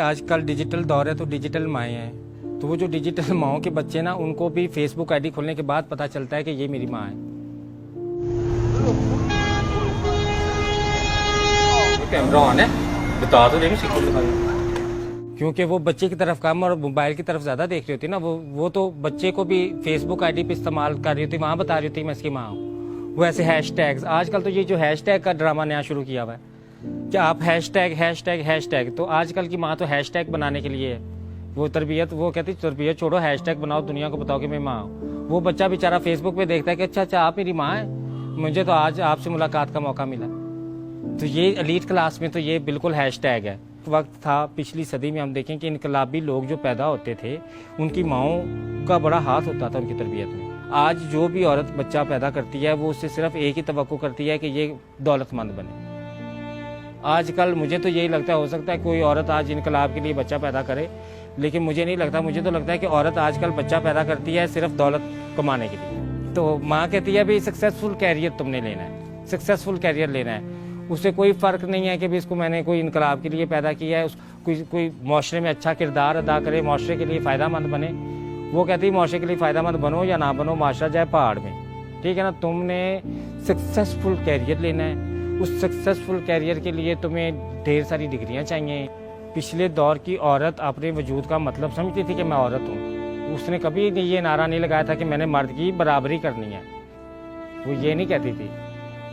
आजकल डिजिटल दौर है तो डिजिटल माएँ हैं, तो वो जो डिजिटल माओं के बच्चे ना, उनको भी फेसबुक आईडी खोलने के बाद पता चलता है कि ये मेरी माँ है। कैमरा ऑन है, बता तो देंगे सिक्योर दिखा। क्योंकि वो बच्चे की तरफ कम और मोबाइल की तरफ ज्यादा देख रही होती ना, वो तो बच्चे को भी फेसबुक आईडी पे इस्तेमाल कर रही होती, वहां बता रही होती मैं इसकी माँ हूँ। वो ऐसे हैशटैग्स, आजकल तो ये जो हैशटैग का ड्रामा नया शुरू किया हुआ है कि आप हैशटैग हैशटैग हैशटैग, तो आजकल की माँ तो हैशटैग बनाने के लिए है। वो तरबियत, वो कहती तरबियत छोड़ो, हैशटैग बनाओ, दुनिया को बताओ कि मैं माँ हूँ। वो बच्चा बेचारा फेसबुक पे देखता है कि अच्छा अच्छा आप मेरी माँ है, मुझे तो आज आपसे मुलाकात का मौका मिला। तो ये एलीट क्लास में तो ये बिल्कुल हैशटैग है। वक्त था पिछली सदी में, हम देखें कि इनकलाबी लोग जो पैदा होते थे उनकी माओं का बड़ा हाथ होता था उनकी तरबियत में। आज जो भी औरत बच्चा पैदा करती है वो उससे सिर्फ एक ही तवक्को करती है कि ये दौलतमंद बने। आजकल मुझे तो यही लगता है, हो सकता है कोई औरत आज इनकलाब के लिए बच्चा पैदा करे, लेकिन मुझे नहीं लगता। मुझे तो लगता है कि औरत आजकल बच्चा पैदा करती है सिर्फ दौलत कमाने के लिए। तो माँ कहती है भाई सक्सेसफुल कैरियर तुमने लेना है, सक्सेसफुल कैरियर लेना है, उससे कोई फ़र्क नहीं है कि भी इसको मैंने कोई इनकलाब के लिए पैदा किया है, कोई माशरे में अच्छा किरदार अदा करे, माशरे के लिए फ़ायदा मंद बने। वो कहती है माशरे के लिए फ़ायदा मंद बनो या ना बनो, माशरा जाए पहाड़ में, ठीक है ना। तुमने सक्सेसफुल कैरियर लेना है, उस सक्सेसफुल कैरियर के लिए तुम्हें ढेर सारी डिग्रियाँ चाहिए। पिछले दौर की औरत अपने वजूद का मतलब समझती थी कि मैं औरत हूँ। उसने कभी ये नारा नहीं लगाया था कि मैंने मर्द की बराबरी करनी है। वो ये नहीं कहती थी,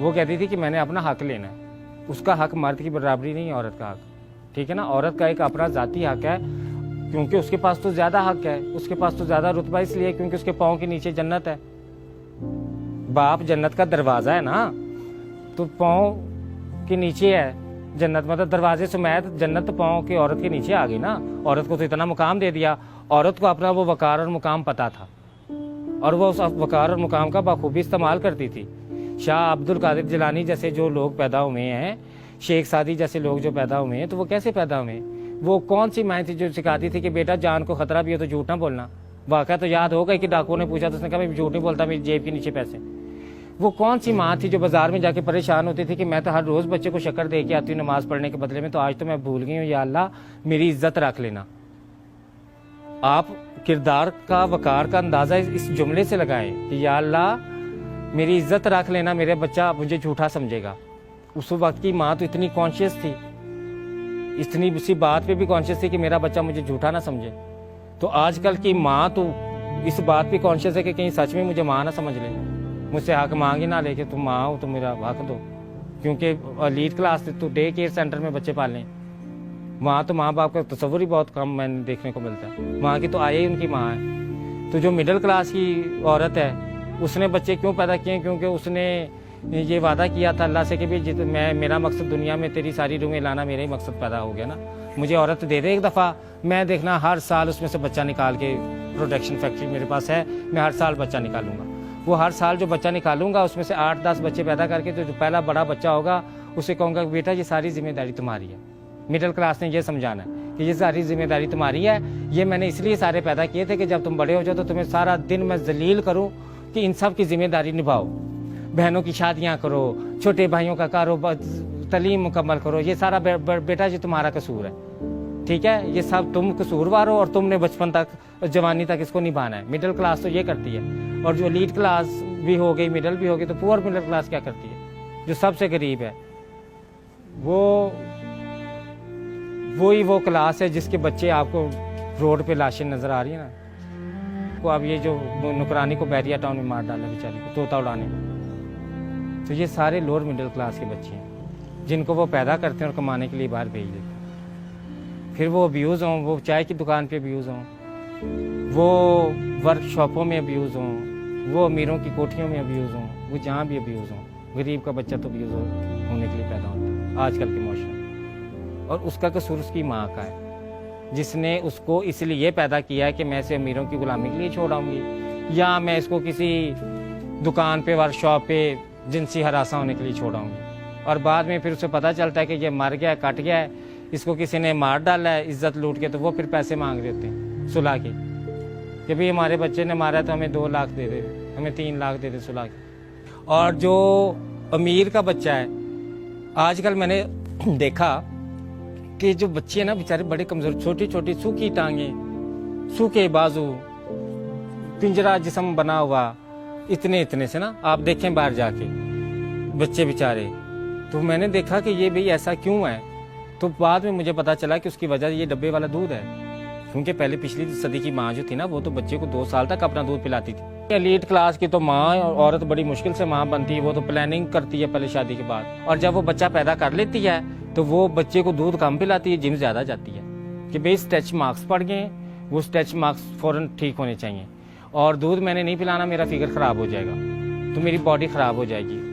वो कहती थी कि मैंने अपना हक लेना है। उसका हक मर्द की बराबरी नहीं है, औरत का हक, ठीक है ना। औरत का एक अपना जाती हक है, क्योंकि उसके पास तो ज्यादा हक है, उसके पास तो ज्यादा रुतबा इसलिए क्योंकि उसके पाँव के नीचे जन्नत है। बाप जन्नत का दरवाजा है ना, तो पाँव के नीचे है जन्नत, मतलब दरवाजे समेत जन्नत पाँव के औरत के नीचे आ गई ना। औरत को तो इतना मुकाम दे दिया, औरत को अपना वो वकार और मुकाम पता था और वो उस वकार और मुकाम का बखूबी इस्तेमाल करती थी। शाह अब्दुल कादिर जिलानी जैसे जो लोग पैदा हुए हैं, शेख सादी जैसे लोग जो पैदा हुए हैं, तो वो कैसे पैदा हुए? वो कौन सी माँ थी जो सिखाती थी कि बेटा जान को खतरा भी हो तो झूठ ना बोलना। वाक़या तो याद होगा कि डाकुओं ने पूछा तो उसने कहा मैं झूठ नहीं बोलता, मेरी जेब के नीचे पैसे। वो कौन सी माँ थी जो बाजार में जाके परेशान होती थी कि मैं तो हर रोज़ बच्चे को शक्कर दे के आती हूँ नमाज पढ़ने के बदले में, तो आज तो मैं भूल गई हूँ, या अल्लाह मेरी इज्जत रख लेना। आप किरदार का, वकार का अंदाज़ा इस जुमले से लगाएं कि या अल्लाह मेरी इज्जत रख लेना, मेरे बच्चा मुझे झूठा समझेगा। उस वक्त की माँ तो इतनी कॉन्शियस थी, इतनी उसी बात पे भी कॉन्शियस थी कि मेरा बच्चा मुझे झूठा ना समझे। तो आजकल की माँ तो इस बात पे कॉन्शियस है कि कहीं सच में मुझे माँ ना समझ ले, मुझसे हक मांग ही ना ले कि तुम माँ हो तो मेरा हक दो। क्योंकि एलीट क्लास तो डे केयर सेंटर में बच्चे पालें, वहाँ तो माँ बाप का तस्वुर ही बहुत कम मैंने देखने को मिलता है। वहाँ की तो आए ही उनकी माँ है। तो जो मिडिल क्लास की औरत है उसने बच्चे क्यों पैदा किए? क्योंकि उसने ये वादा किया था अल्लाह से कि भी मेरा मकसद दुनिया में तेरी सारी रूहें लाना, मेरा ही मकसद पैदा हो गया ना। मुझे औरत दे दे एक दफ़ा, मैं देखना हर साल उसमें से बच्चा निकाल के, प्रोडक्शन फैक्ट्री मेरे पास है, मैं हर साल बच्चा निकालूंगा। वो हर साल जो बच्चा निकालूंगा उसमें से 8-10 बच्चे पैदा करके जो पहला बड़ा बच्चा होगा उसे कहूँगा बेटा ये सारी जिम्मेदारी तुम्हारी है। मिडिल क्लास ने ये समझाना है कि ये सारी जिम्मेदारी तुम्हारी है, ये मैंने इसलिए सारे पैदा किए थे कि जब तुम बड़े हो जाओ तो तुम्हें सारा दिन मैं जलील करूँ कि इन सब की जिम्मेदारी निभाओ। बहनों की शादियाँ करो, छोटे भाइयों का कारोबार, तालीम मुकम्मल करो, ये सारा बेटा जी तुम्हारा कसूर है, ठीक है। ये सब तुम कसूरवार हो और तुमने बचपन तक, जवानी तक इसको निभाना है। मिडिल क्लास तो ये करती है। और जो एलीट क्लास भी हो गई, मिडिल भी हो गई, तो पुअर मिडिल क्लास क्या करती है? जो सबसे गरीब है वो क्लास है जिसके बच्चे आपको रोड पे लाशें नजर आ रही है ना। को अब ये जो नुकरानी को बैरिया टाउन में मार डाला बेचारी को तोता उड़ाने में, तो ये सारे लोअर मिडिल क्लास के बच्चे हैं जिनको वो पैदा करते हैं और कमाने के लिए बाहर भेज देते हैं। फिर वो अब्यूज़ हों, वो चाय की दुकान पे अब्यूज़ हों, वो वर्कशॉपों में अब्यूज़ हों, वो अमीरों की कोठियों में अब्यूज़ हों, वो जहाँ भी अब्यूज़ हों। गरीब का बच्चा तो अब्यूज़ होने के लिए पैदा होता है आजकल के माशरे में। और उसका कसूर उसकी माँ का है, जिसने उसको इसलिए पैदा किया है कि मैं इसे अमीरों की गुलामी के लिए छोड़ाऊंगी, या मैं इसको किसी दुकान पे, वर्कशॉप पे जिनसी हरासा होने के लिए छोड़ाऊंगी। और बाद में फिर उसे पता चलता है कि ये मर गया है, कट गया है, इसको किसी ने मार डाला है इज्जत लूट के, तो वो फिर पैसे मांग रहे होते हैं सुलह के कि भाई हमारे बच्चे ने मारा तो हमें 2 लाख दे दे, हमें 3 लाख दे दे सुलह के। और जो अमीर का बच्चा है, आजकल मैंने देखा कि जो बच्चे हैं ना बेचारे बड़े कमजोर, छोटी छोटी सूखी टांगे, सूखे बाजू, पिंजरा जिस्म बना हुआ, इतने इतने से ना आप देखें बाहर जाके बच्चे बेचारे। तो मैंने देखा कि ये भाई ऐसा क्यों है। तो बाद में मुझे पता चला कि उसकी वजह ये डब्बे वाला दूध है, क्योंकि पहले पिछली सदी की माँ जो थी ना वो तो बच्चे को 2 साल तक अपना दूध पिलाती थी। एलीट क्लास की तो माँ और औरत बड़ी मुश्किल से माँ बनती है, वो तो प्लानिंग करती है पहले शादी के बाद, और जब वो बच्चा पैदा कर लेती है तो वो बच्चे को दूध कम पिलाती है, जिम ज्यादा जाती है कि भाई स्ट्रेच मार्क्स पड़ गए, वो स्ट्रेच मार्क्स फौरन ठीक होने चाहिए, और दूध मैंने नहीं पिलाना, मेरा फिगर खराब हो जाएगा, तो मेरी बॉडी खराब हो जाएगी।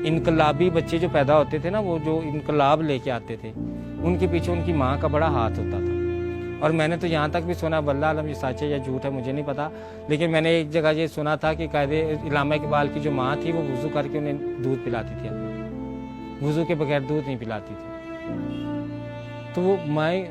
इनकलाबी बच्चे जो पैदा होते थे ना, वो जो इनकलाब लेके आते थे, उनके पीछे उनकी माँ का बड़ा हाथ होता था। और मैंने तो यहाँ तक भी सुना, वल्लाह आलम ये सच है या झूठ है मुझे नहीं पता, लेकिन मैंने एक जगह ये सुना था कि कायदे इलामा इकबाल की जो माँ थी वो वुजू करके उन्हें दूध पिलाती थी, वुजू के बगैर दूध नहीं पिलाती थी। तो वो माएँ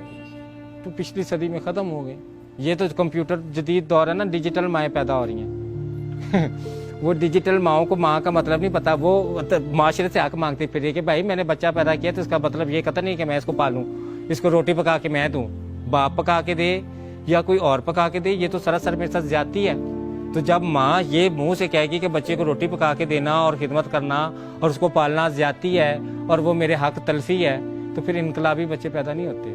तो पिछली सदी में ख़त्म हो गई। ये तो कंप्यूटर जदीद दौर है ना, डिजिटल माएँ पैदा हो रही हैं वो डिजिटल माओं को माँ का मतलब नहीं पता, वो माशरे से हक मांगती फिर कि भाई मैंने बच्चा पैदा किया तो इसका मतलब ये कतई नहीं कि मैं इसको पालूं, इसको रोटी पका के मैं दूं, बाप पका के दे या कोई और पका के दे, ये तो सरासर मेरे साथ ज्यादती है। तो जब माँ ये मुंह से कहेगी कि बच्चे को रोटी पका के देना और खिदमत करना और उसको पालना ज्यादती है और वो मेरे हक तलफी है, तो फिर इनकलाबी बच्चे पैदा नहीं होते।